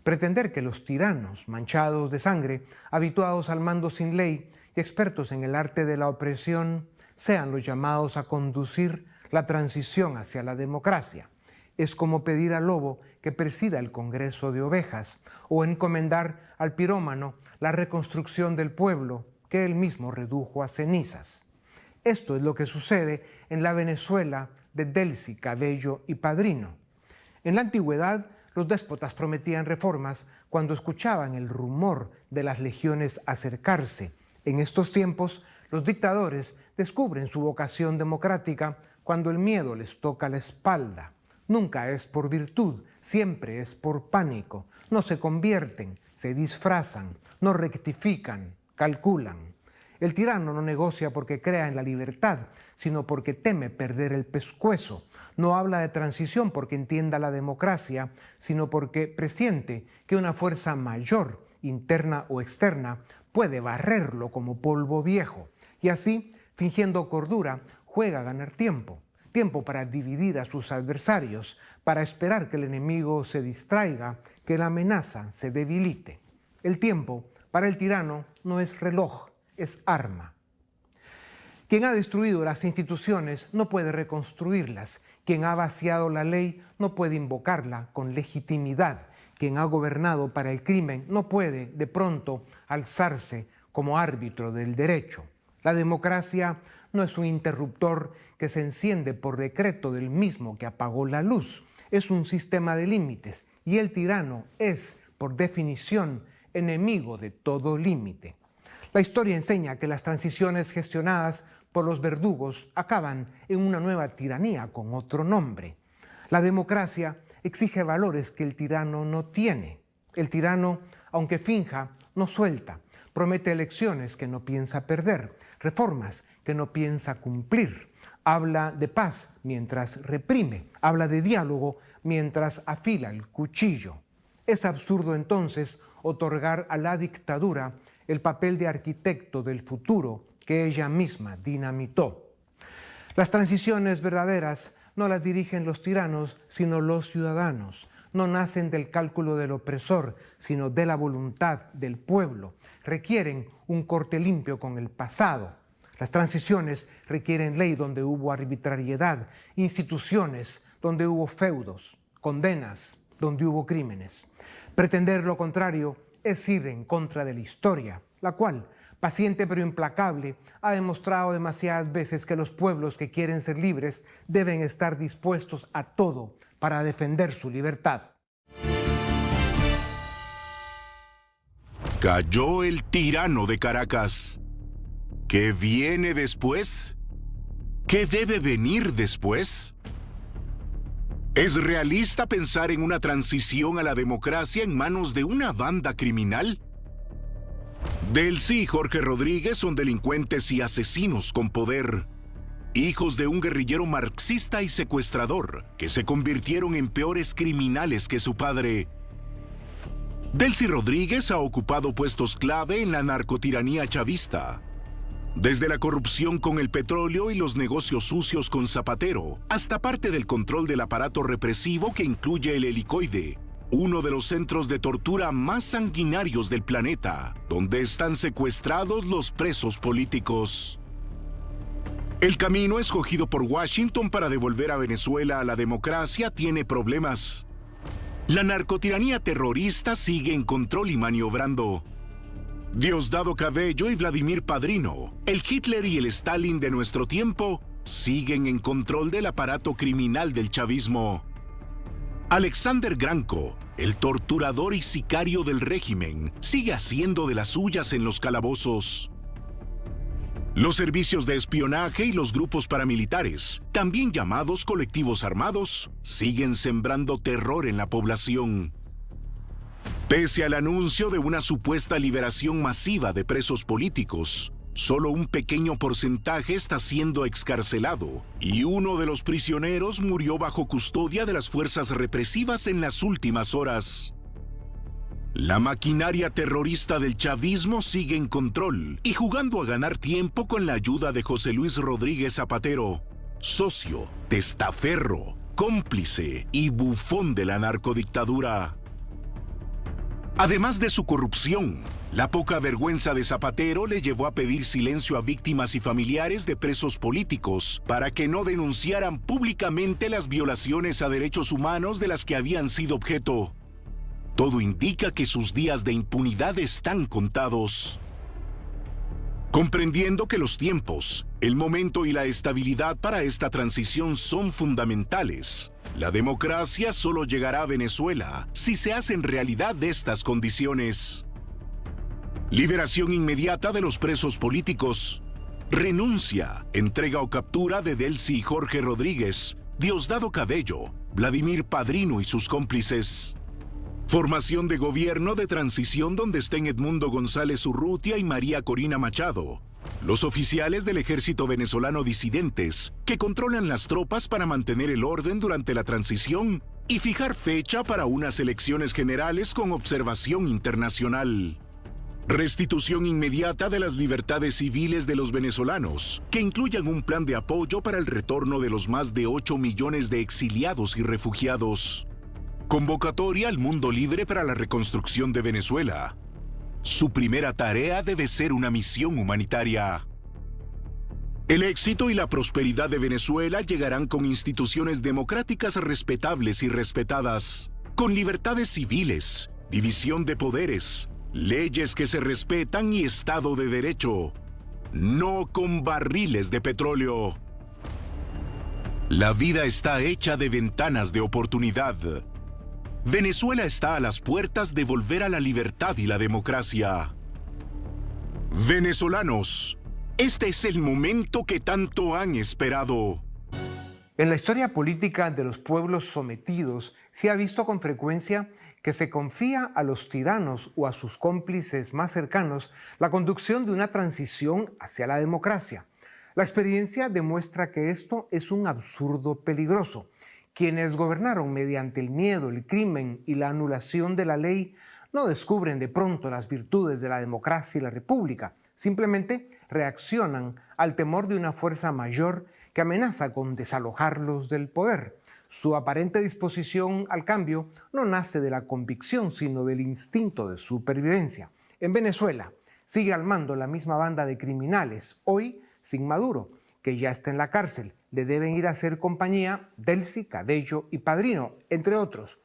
Pretender que los tiranos, manchados de sangre, habituados al mando sin ley y expertos en el arte de la opresión, sean los llamados a conducir la transición hacia la democracia. Es como pedir al lobo que presida el Congreso de Ovejas o encomendar al pirómano la reconstrucción del pueblo que él mismo redujo a cenizas. Esto es lo que sucede en la Venezuela de Delcy, Cabello y Padrino. En la antigüedad, los déspotas prometían reformas cuando escuchaban el rumor de las legiones acercarse. En estos tiempos, los dictadores descubren su vocación democrática cuando el miedo les toca la espalda. Nunca es por virtud, siempre es por pánico. No se convierten, se disfrazan, no rectifican, calculan. El tirano no negocia porque crea en la libertad, sino porque teme perder el pescuezo. No habla de transición porque entienda la democracia, sino porque presiente que una fuerza mayor, interna o externa, puede barrerlo como polvo viejo. Y así, fingiendo cordura, juega a ganar tiempo. Tiempo para dividir a sus adversarios, para esperar que el enemigo se distraiga, que la amenaza se debilite. El tiempo, para el tirano, no es reloj, es arma. Quien ha destruido las instituciones no puede reconstruirlas. Quien ha vaciado la ley no puede invocarla con legitimidad. Quien ha gobernado para el crimen no puede, de pronto, alzarse como árbitro del derecho. La democracia no es un interruptor que se enciende por decreto del mismo que apagó la luz. Es un sistema de límites y el tirano es, por definición, enemigo de todo límite. La historia enseña que las transiciones gestionadas por los verdugos acaban en una nueva tiranía con otro nombre. La democracia exige valores que el tirano no tiene. El tirano, aunque finja, no suelta. Promete elecciones que no piensa perder, reformas que no piensa cumplir. Habla de paz mientras reprime. Habla de diálogo mientras afila el cuchillo. Es absurdo entonces otorgar a la dictadura el papel de arquitecto del futuro que ella misma dinamitó. Las transiciones verdaderas no las dirigen los tiranos, sino los ciudadanos. No nacen del cálculo del opresor, sino de la voluntad del pueblo. Requieren un corte limpio con el pasado. Las transiciones requieren ley donde hubo arbitrariedad, instituciones donde hubo feudos, condenas donde hubo crímenes. Pretender lo contrario es ir en contra de la historia, la cual, paciente pero implacable, ha demostrado demasiadas veces que los pueblos que quieren ser libres deben estar dispuestos a todo para defender su libertad. Cayó el tirano de Caracas. ¿Qué viene después? ¿Qué debe venir después? ¿Es realista pensar en una transición a la democracia en manos de una banda criminal? Delcy y Jorge Rodríguez son delincuentes y asesinos con poder, hijos de un guerrillero marxista y secuestrador que se convirtieron en peores criminales que su padre. Delcy Rodríguez ha ocupado puestos clave en la narcotiranía chavista. Desde la corrupción con el petróleo y los negocios sucios con Zapatero, hasta parte del control del aparato represivo que incluye el helicoide, uno de los centros de tortura más sanguinarios del planeta, donde están secuestrados los presos políticos. El camino escogido por Washington para devolver a Venezuela a la democracia tiene problemas. La narcotiranía terrorista sigue en control y maniobrando. Diosdado Cabello y Vladimir Padrino, el Hitler y el Stalin de nuestro tiempo, siguen en control del aparato criminal del chavismo. Alexander Granco, el torturador y sicario del régimen, sigue haciendo de las suyas en los calabozos. Los servicios de espionaje y los grupos paramilitares, también llamados colectivos armados, siguen sembrando terror en la población. Pese al anuncio de una supuesta liberación masiva de presos políticos, solo un pequeño porcentaje está siendo excarcelado y uno de los prisioneros murió bajo custodia de las fuerzas represivas en las últimas horas. La maquinaria terrorista del chavismo sigue en control y jugando a ganar tiempo con la ayuda de José Luis Rodríguez Zapatero, socio, testaferro, cómplice y bufón de la narcodictadura. Además de su corrupción, la poca vergüenza de Zapatero le llevó a pedir silencio a víctimas y familiares de presos políticos para que no denunciaran públicamente las violaciones a derechos humanos de las que habían sido objeto. Todo indica que sus días de impunidad están contados. Comprendiendo que los tiempos, el momento y la estabilidad para esta transición son fundamentales, la democracia solo llegará a Venezuela si se hacen realidad estas condiciones. Liberación inmediata de los presos políticos. Renuncia, entrega o captura de Delcy y Jorge Rodríguez, Diosdado Cabello, Vladimir Padrino y sus cómplices. Formación de gobierno de transición donde estén Edmundo González Urrutia y María Corina Machado, los oficiales del ejército venezolano disidentes que controlan las tropas para mantener el orden durante la transición y fijar fecha para unas elecciones generales con observación internacional. Restitución inmediata de las libertades civiles de los venezolanos, que incluyan un plan de apoyo para el retorno de los más de 8 millones de exiliados y refugiados. Convocatoria al mundo libre para la reconstrucción de Venezuela. Su primera tarea debe ser una misión humanitaria. El éxito y la prosperidad de Venezuela llegarán con instituciones democráticas respetables y respetadas, con libertades civiles, división de poderes, leyes que se respetan y Estado de Derecho, no con barriles de petróleo. La vida está hecha de ventanas de oportunidad. Venezuela está a las puertas de volver a la libertad y la democracia. Venezolanos, este es el momento que tanto han esperado. En la historia política de los pueblos sometidos se ha visto con frecuencia que se confía a los tiranos o a sus cómplices más cercanos la conducción de una transición hacia la democracia. La experiencia demuestra que esto es un absurdo peligroso. Quienes gobernaron mediante el miedo, el crimen y la anulación de la ley no descubren de pronto las virtudes de la democracia y la república. Simplemente reaccionan al temor de una fuerza mayor que amenaza con desalojarlos del poder. Su aparente disposición al cambio no nace de la convicción, sino del instinto de supervivencia. En Venezuela sigue al mando la misma banda de criminales, hoy sin Maduro, que ya está en la cárcel. Le deben ir a hacer compañía Delcy, Cabello y Padrino, entre otros.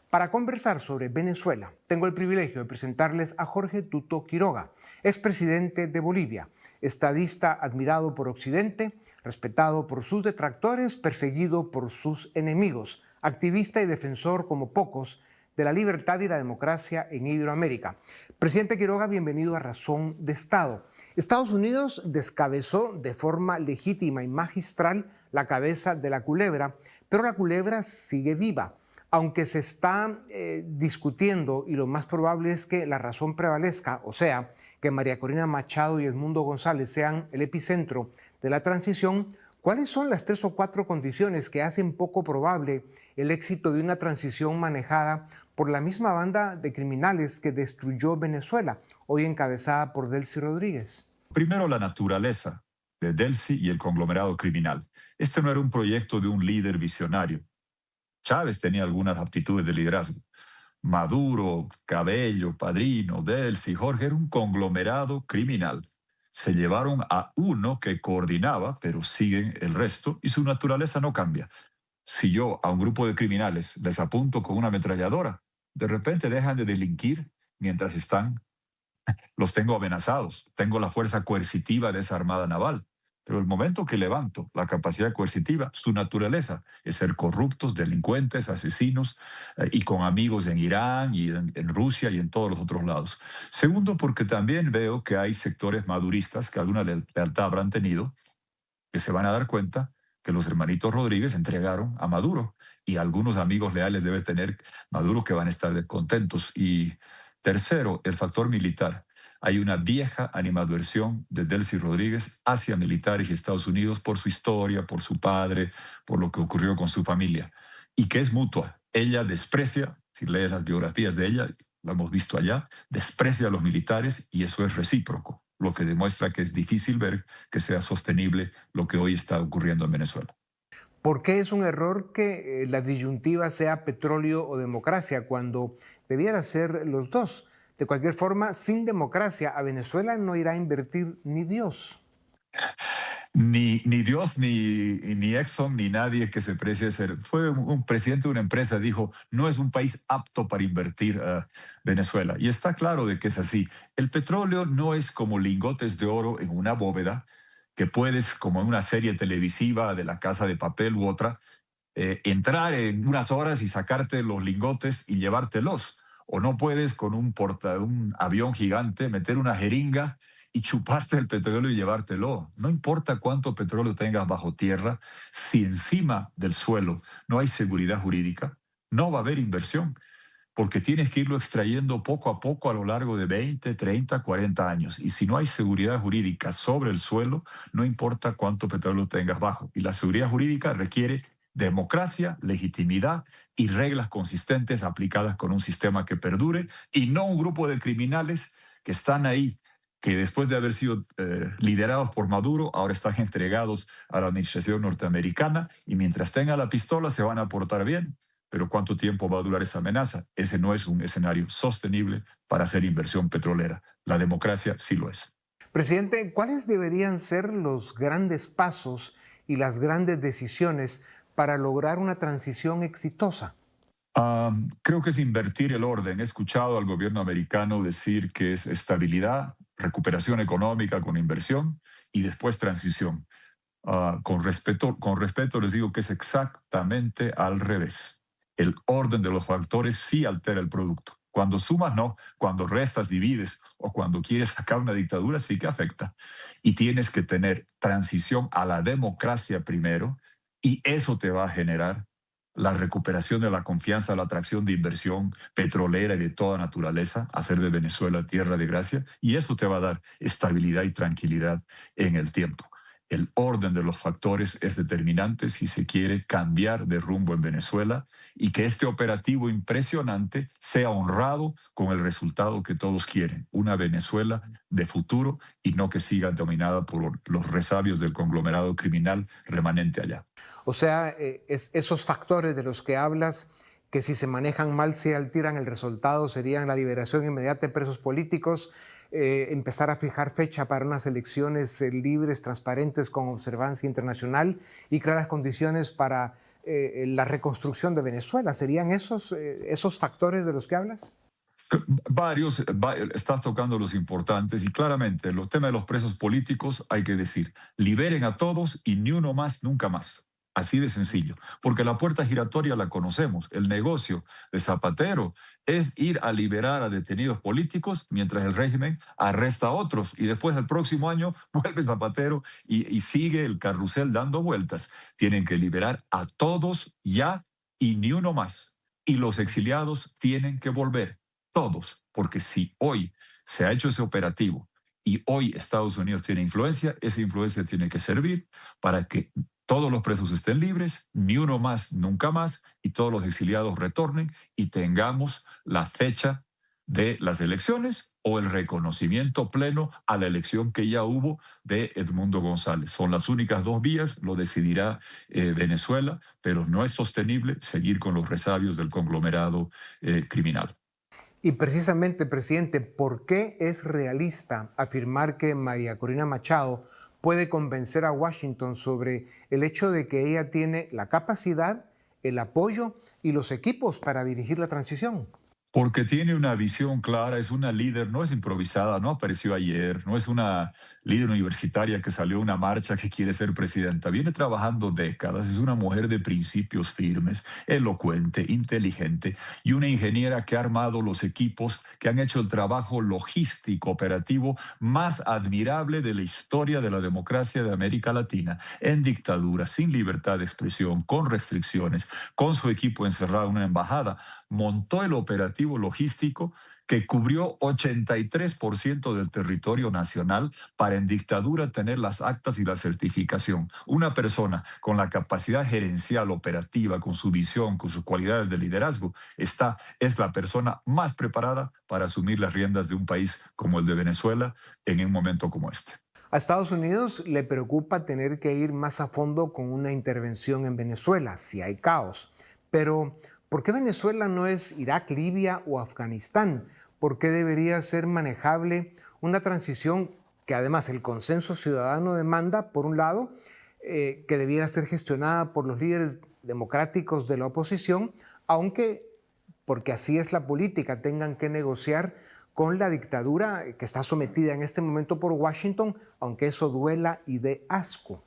Para conversar sobre Venezuela, tengo el privilegio de presentarles a Jorge Tuto Quiroga, expresidente de Bolivia, estadista admirado por Occidente, respetado por sus detractores, perseguido por sus enemigos, activista y defensor como pocos de la libertad y la democracia en Iberoamérica. Presidente Quiroga, bienvenido a Razón de Estado. Estados Unidos descabezó de forma legítima y magistral la cabeza de la culebra, pero la culebra sigue viva. Aunque se está discutiendo y lo más probable es que la razón prevalezca, o sea, que María Corina Machado y Edmundo González sean el epicentro de la transición, ¿cuáles son las 3 o 4 condiciones que hacen poco probable el éxito de una transición manejada por la misma banda de criminales que destruyó Venezuela, hoy encabezada por Delcy Rodríguez? Primero, la naturaleza de Delcy y el conglomerado criminal. Este no era un proyecto de un líder visionario. Chávez tenía algunas aptitudes de liderazgo. Maduro, Cabello, Padrino, Delcy, Jorge, era un conglomerado criminal. Se llevaron a uno que coordinaba, pero siguen el resto, y su naturaleza no cambia. Si yo a un grupo de criminales les apunto con una ametralladora, de repente dejan de delinquir mientras los tengo amenazados. Tengo la fuerza coercitiva de esa armada naval. Pero el momento que levanto la capacidad coercitiva, su naturaleza es ser corruptos, delincuentes, asesinos y con amigos en Irán y en Rusia y en todos los otros lados. Segundo, porque también veo que hay sectores maduristas que alguna lealtad habrán tenido, que se van a dar cuenta que los hermanitos Rodríguez entregaron a Maduro y algunos amigos leales debe tener Maduro que van a estar descontentos. Y tercero, el factor militar. Hay una vieja animadversión de Delcy Rodríguez hacia militares y Estados Unidos por su historia, por su padre, por lo que ocurrió con su familia, y que es mutua. Ella desprecia, si lees las biografías de ella, lo hemos visto allá, desprecia a los militares y eso es recíproco, lo que demuestra que es difícil ver que sea sostenible lo que hoy está ocurriendo en Venezuela. ¿Por qué es un error que la disyuntiva sea petróleo o democracia cuando debiera ser los dos? De cualquier forma, sin democracia a Venezuela no irá a invertir ni Dios. Ni Dios, ni Exxon, ni nadie que se precie ser. Fue un presidente de una empresa, dijo, no es un país apto para invertir Venezuela. Y está claro de que es así. El petróleo no es como lingotes de oro en una bóveda, que puedes, como en una serie televisiva de La Casa de Papel u otra, entrar en unas horas y sacarte los lingotes y llevártelos. O no puedes con un avión gigante meter una jeringa y chuparte el petróleo y llevártelo. No importa cuánto petróleo tengas bajo tierra, si encima del suelo no hay seguridad jurídica, no va a haber inversión, porque tienes que irlo extrayendo poco a poco a lo largo de 20, 30, 40 años. Y si no hay seguridad jurídica sobre el suelo, no importa cuánto petróleo tengas bajo. Y la seguridad jurídica requiere democracia, legitimidad y reglas consistentes aplicadas con un sistema que perdure, y no un grupo de criminales que están ahí, que después de haber sido liderados por Maduro, ahora están entregados a la administración norteamericana, y mientras tengan la pistola se van a portar bien. Pero ¿cuánto tiempo va a durar esa amenaza? Ese no es un escenario sostenible para hacer inversión petrolera. La democracia sí lo es. Presidente, ¿cuáles deberían ser los grandes pasos y las grandes decisiones para lograr una transición exitosa? Creo que es invertir el orden. He escuchado al gobierno americano decir que es estabilidad, recuperación económica con inversión y después transición. Con respeto les digo que es exactamente al revés. El orden de los factores sí altera el producto. Cuando sumas, no. Cuando restas, divides. O cuando quieres sacar una dictadura, sí que afecta. Y tienes que tener transición a la democracia primero, y eso te va a generar la recuperación de la confianza, la atracción de inversión petrolera y de toda naturaleza, hacer de Venezuela tierra de gracia, y eso te va a dar estabilidad y tranquilidad en el tiempo. El orden de los factores es determinante si se quiere cambiar de rumbo en Venezuela, y que este operativo impresionante sea honrado con el resultado que todos quieren: una Venezuela de futuro, y no que siga dominada por los resabios del conglomerado criminal remanente allá. O sea, esos factores de los que hablas, que si se manejan mal se alteran el resultado, serían la liberación inmediata de presos políticos, empezar a fijar fecha para unas elecciones libres, transparentes, con observancia internacional y claras condiciones para la reconstrucción de Venezuela. ¿Serían esos factores de los que hablas? Estás tocando los importantes, y claramente los temas de los presos políticos hay que decir, liberen a todos y ni uno más, nunca más. Así de sencillo, porque la puerta giratoria la conocemos. El negocio de Zapatero es ir a liberar a detenidos políticos mientras el régimen arresta a otros, y después el próximo año vuelve Zapatero y sigue el carrusel dando vueltas. Tienen que liberar a todos ya y ni uno más. Y los exiliados tienen que volver, todos, porque si hoy se ha hecho ese operativo y hoy Estados Unidos tiene influencia, esa influencia tiene que servir para que todos los presos estén libres, ni uno más, nunca más, y todos los exiliados retornen, y tengamos la fecha de las elecciones o el reconocimiento pleno a la elección que ya hubo de Edmundo González. Son las únicas dos vías, lo decidirá Venezuela, pero no es sostenible seguir con los resabios del conglomerado criminal. Y precisamente, presidente, ¿por qué es realista afirmar que María Corina Machado puede convencer a Washington sobre el hecho de que ella tiene la capacidad, el apoyo y los equipos para dirigir la transición? Porque tiene una visión clara, es una líder, no es improvisada, no apareció ayer, no es una líder universitaria que salió a una marcha que quiere ser presidenta. Viene trabajando décadas, es una mujer de principios firmes, elocuente, inteligente, y una ingeniera que ha armado los equipos que han hecho el trabajo logístico operativo más admirable de la historia de la democracia de América Latina, en dictadura, sin libertad de expresión, con restricciones, con su equipo encerrado en una embajada. Montó el operativo logístico que cubrió 83% del territorio nacional para, en dictadura, tener las actas y la certificación. Una persona con la capacidad gerencial operativa, con su visión, con sus cualidades de liderazgo, es la persona más preparada para asumir las riendas de un país como el de Venezuela en un momento como este. A Estados Unidos le preocupa tener que ir más a fondo con una intervención en Venezuela si hay caos. Pero ¿por qué Venezuela no es Irak, Libia o Afganistán? por qué debería ser manejable una transición que además el consenso ciudadano demanda, por un lado, que debiera ser gestionada por los líderes democráticos de la oposición, aunque, porque así es la política, tengan que negociar con la dictadura que está sometida en este momento por Washington, aunque eso duela y dé asco.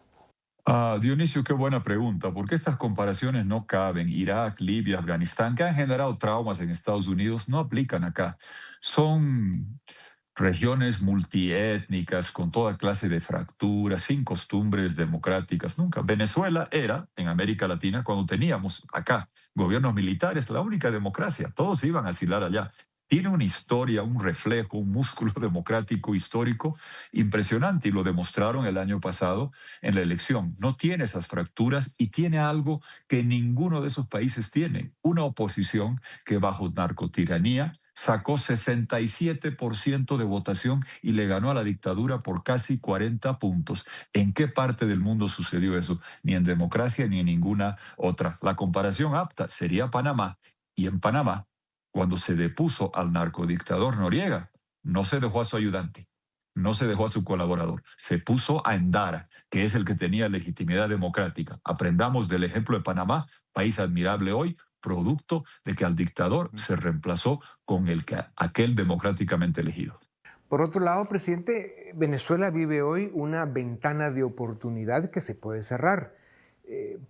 Dionisio, qué buena pregunta, porque estas comparaciones no caben. Irak, Libia, Afganistán, que han generado traumas en Estados Unidos, no aplican acá. Son regiones multiétnicas, con toda clase de fracturas, sin costumbres democráticas, nunca. Venezuela era, en América Latina, cuando teníamos acá gobiernos militares, la única democracia, todos iban a asilar allá. Tiene una historia, un reflejo, un músculo democrático histórico impresionante y lo demostraron el año pasado en la elección. No tiene esas fracturas y tiene algo que ninguno de esos países tiene, una oposición que bajo narcotiranía sacó 67% de votación y le ganó a la dictadura por casi 40 puntos. ¿En qué parte del mundo sucedió eso? Ni en democracia ni en ninguna otra. La comparación apta sería Panamá. Y en Panamá, cuando se depuso al narcodictador Noriega, no se dejó a su ayudante, no se dejó a su colaborador, se puso a Endara, que es el que tenía legitimidad democrática. Aprendamos del ejemplo de Panamá, país admirable hoy, producto de que al dictador se reemplazó con aquel democráticamente elegido. Por otro lado, presidente, Venezuela vive hoy una ventana de oportunidad que se puede cerrar.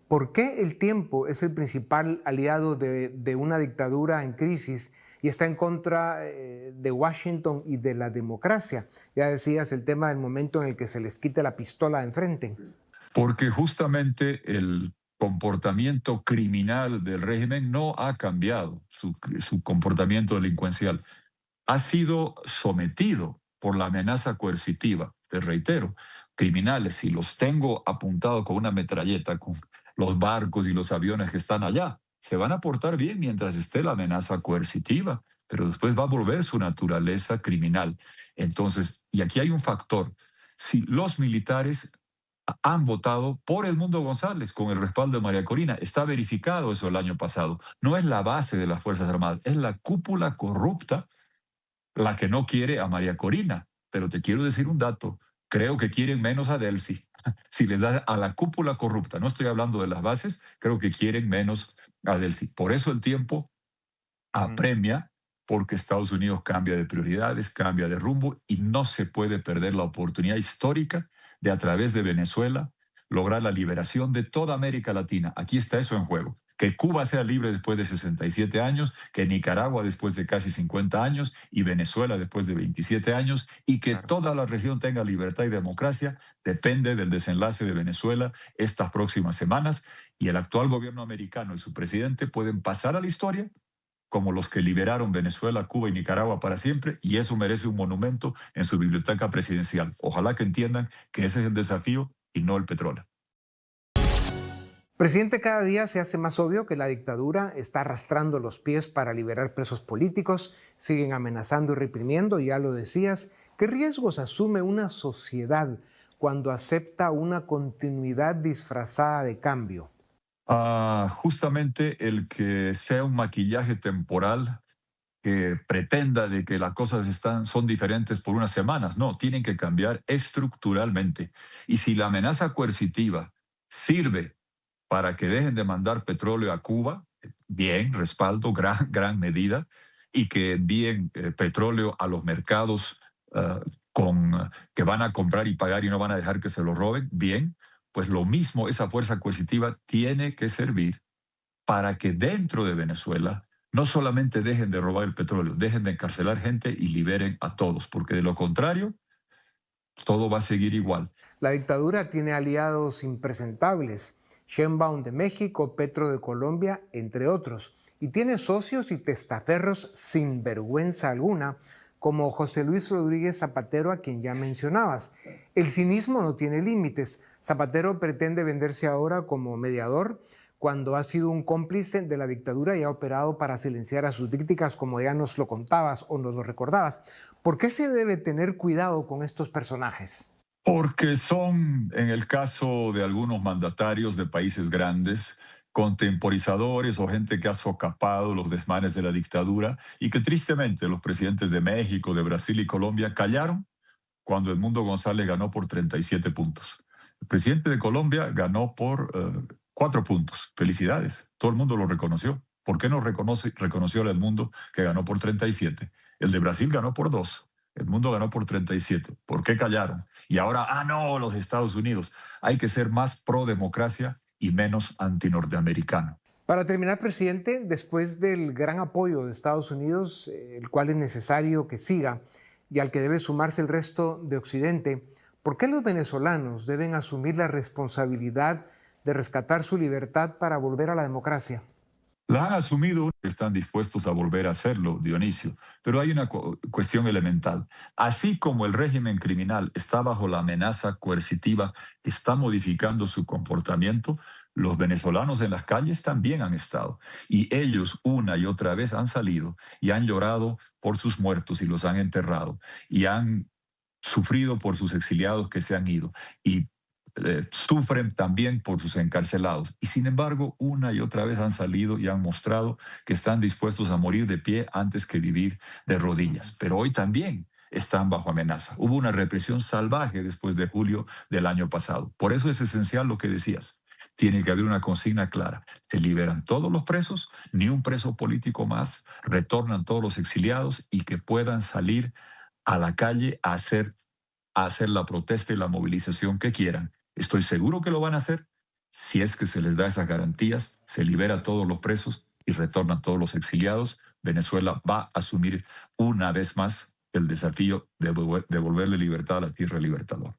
¿Por qué el tiempo es el principal aliado de una dictadura en crisis y está en contra de Washington y de la democracia? Ya decías el tema del momento en el que se les quita la pistola de enfrente. Porque justamente el comportamiento criminal del régimen no ha cambiado, su comportamiento delincuencial. Ha sido sometido por la amenaza coercitiva. Te reitero, criminales, si los tengo apuntados con una metralleta, con los barcos y los aviones que están allá, se van a portar bien mientras esté la amenaza coercitiva, pero después va a volver su naturaleza criminal. Entonces, y aquí hay un factor, si los militares han votado por Edmundo González con el respaldo de María Corina. Está verificado eso el año pasado. No es la base de las Fuerzas Armadas, es la cúpula corrupta la que no quiere a María Corina. Pero te quiero decir un dato, creo que quieren menos a Delcy. Si les da a la cúpula corrupta, no estoy hablando de las bases, creo que quieren menos a Delcy. Por eso el tiempo apremia, porque Estados Unidos cambia de prioridades, cambia de rumbo y no se puede perder la oportunidad histórica de a través de Venezuela lograr la liberación de toda América Latina. Aquí está eso en juego. Que Cuba sea libre después de 67 años, que Nicaragua después de casi 50 años y Venezuela después de 27 años y que toda la región tenga libertad y democracia depende del desenlace de Venezuela estas próximas semanas y el actual gobierno americano y su presidente pueden pasar a la historia como los que liberaron Venezuela, Cuba y Nicaragua para siempre, y eso merece un monumento en su biblioteca presidencial. Ojalá que entiendan que ese es el desafío y no el petróleo. Presidente, cada día se hace más obvio que la dictadura está arrastrando los pies para liberar presos políticos, siguen amenazando y reprimiendo, ya lo decías. ¿Qué riesgos asume una sociedad cuando acepta una continuidad disfrazada de cambio? Justamente el que sea un maquillaje temporal que pretenda de que las cosas son diferentes por unas semanas. No, tienen que cambiar estructuralmente. Y si la amenaza coercitiva sirve para que dejen de mandar petróleo a Cuba, bien, respaldo, gran medida, y que envíen petróleo a los mercados que van a comprar y pagar y no van a dejar que se lo roben, bien, pues lo mismo, esa fuerza coercitiva tiene que servir para que dentro de Venezuela no solamente dejen de robar el petróleo, dejen de encarcelar gente y liberen a todos, porque de lo contrario, todo va a seguir igual. La dictadura tiene aliados impresentables, Sheinbaum de México, Petro de Colombia, entre otros, y tiene socios y testaferros sin vergüenza alguna, como José Luis Rodríguez Zapatero, a quien ya mencionabas. El cinismo no tiene límites. Zapatero pretende venderse ahora como mediador cuando ha sido un cómplice de la dictadura y ha operado para silenciar a sus víctimas, como ya nos lo contabas o nos lo recordabas. ¿Por qué se debe tener cuidado con estos personajes? Porque son, en el caso de algunos mandatarios de países grandes, contemporizadores o gente que ha socapado los desmanes de la dictadura y que tristemente los presidentes de México, de Brasil y Colombia callaron cuando Edmundo González ganó por 37 puntos. El presidente de Colombia ganó por 4 puntos. Felicidades. Todo el mundo lo reconoció. ¿Por qué no reconoció el Edmundo que ganó por 37? El de Brasil ganó por 2. Edmundo ganó por 37. ¿Por qué callaron? Y ahora, no, los Estados Unidos. Hay que ser más pro democracia y menos antinorteamericano. Para terminar, presidente, después del gran apoyo de Estados Unidos, el cual es necesario que siga y al que debe sumarse el resto de Occidente, ¿por qué los venezolanos deben asumir la responsabilidad de rescatar su libertad para volver a la democracia? La han asumido, están dispuestos a volver a hacerlo, Dionisio, pero hay una cuestión elemental. Así como el régimen criminal está bajo la amenaza coercitiva que está modificando su comportamiento, los venezolanos en las calles también han estado. Y ellos una y otra vez han salido y han llorado por sus muertos y los han enterrado y han sufrido por sus exiliados que se han ido. Y sufren también por sus encarcelados. Y sin embargo, una y otra vez han salido y han mostrado que están dispuestos a morir de pie antes que vivir de rodillas. Pero hoy también están bajo amenaza. Hubo una represión salvaje después de julio del año pasado. Por eso es esencial lo que decías. Tiene que haber una consigna clara. Se liberan todos los presos, ni un preso político más, retornan todos los exiliados y que puedan salir a la calle a hacer la protesta y la movilización que quieran. Estoy seguro que lo van a hacer. Si es que se les da esas garantías, se libera a todos los presos y retornan todos los exiliados, Venezuela va a asumir una vez más el desafío de devolverle libertad a la tierra libertadora.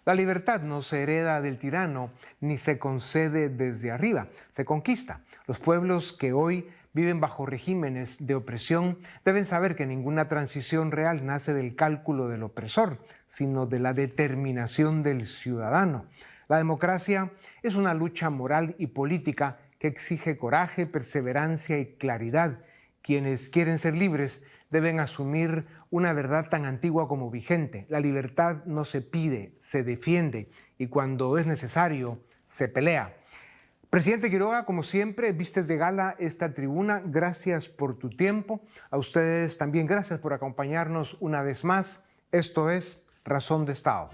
La libertad no se hereda del tirano ni se concede desde arriba, se conquista. Los pueblos que hoy viven bajo regímenes de opresión deben saber que ninguna transición real nace del cálculo del opresor, sino de la determinación del ciudadano. La democracia es una lucha moral y política que exige coraje, perseverancia y claridad. Quienes quieren ser libres deben asumir una verdad tan antigua como vigente. La libertad no se pide, se defiende y cuando es necesario, se pelea. Presidente Quiroga, como siempre, vistes de gala esta tribuna. Gracias por tu tiempo. A ustedes también gracias por acompañarnos una vez más. Esto es Razón de Estado.